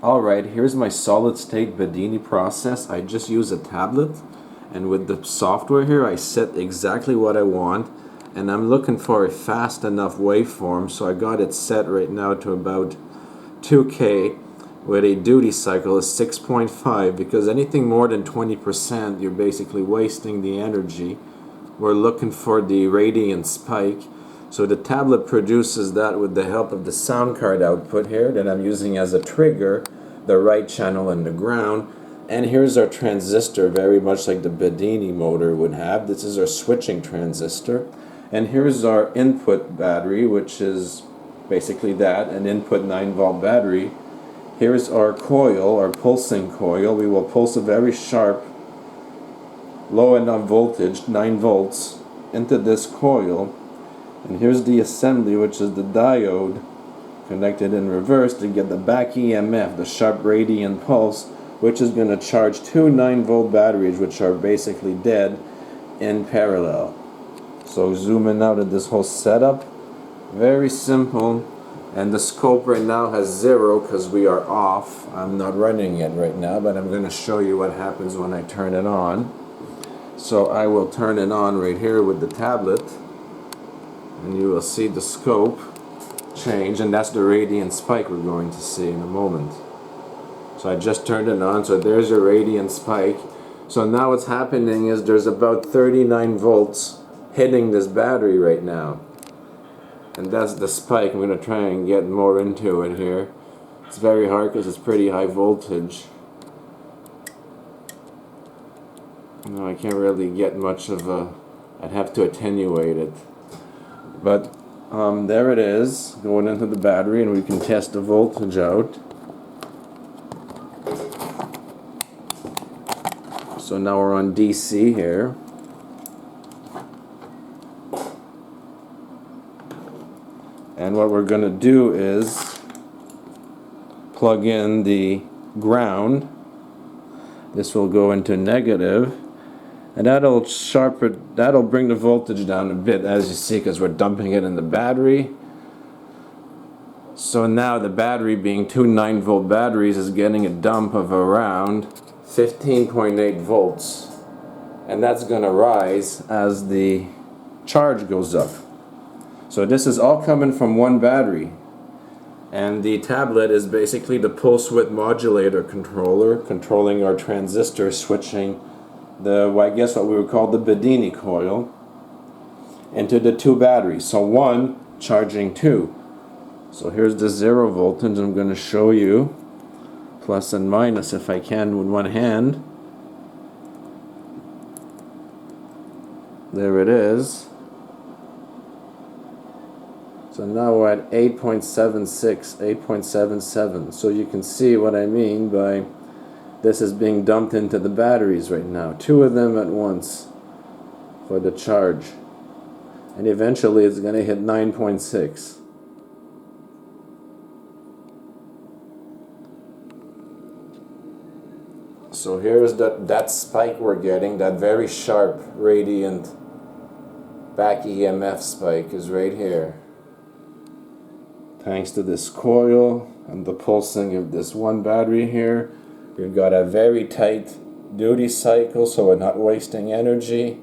Alright, here's my solid state Bedini process. I just use a tablet, and with the software here I set exactly what I want, and I'm looking for a fast enough waveform, so I got it set right now to about 2K with a duty cycle of 6.5, because anything more than 20% you're basically wasting the energy. We're looking for the radiant spike. So the tablet produces that with the help of the sound card output here that I'm using as a trigger, the right channel and the ground. And here's our transistor, very much like the Bedini motor would have. This is our switching transistor. And here's our input battery, which is basically that, an input 9-volt battery. Here's our coil, our pulsing coil. We will pulse a very sharp, low enough voltage, 9 volts, into this coil. And here's the assembly, which is the diode connected in reverse to get the backEMF, the sharp radiant pulse, which is going to charge two 9-volt batteries, which are basically dead, in parallel. So zooming out at this whole setup, very simple. And the scope right now has 0 because we are off. I'm not running it right now, but I'm going to show you what happens when I turn it on. So I will turn it on right here with the tablet, and you will see the scope change, and that's the radiant spike we're going to see in a moment. So I just turned it on, so there's your radiant spike. So now what's happening is there's about 39 volts hitting this battery right now, and that's the spike. I'm going to try and get more into it here. It's very hard because it's pretty high voltage. No, I can't really get much of a, I'd have to attenuate it. But there it is, going into the battery, and we can test the voltage out. So now we're on DC here. And what we're going to do is plug in the ground. This will go into negative. And that'll bring the voltage down a bit, as you see, because we're dumping it in the battery. So now the battery, being two 9-volt batteries, is getting a dump of around 15.8 volts. And that's going to rise as the charge goes up. So this is all coming from one battery. And the tablet is basically the pulse width modulator controller, controlling our transistor switching I guess what we would call the Bedini coil into the two batteries. So one charging 2. So here's the 0 voltage. I'm going to show you plus and minus if I can with one hand. There it is. So now we're at 8.76, 8.77. So you can see what I mean by this is being dumped into the batteries right now. 2 of them at once for the charge. And eventually it's going to hit 9.6. So here's that spike we're getting, that very sharp, radiant backEMF spike is right here. Thanks to this coil and the pulsing of this one battery here. We've got a very tight duty cycle, so we're not wasting energy.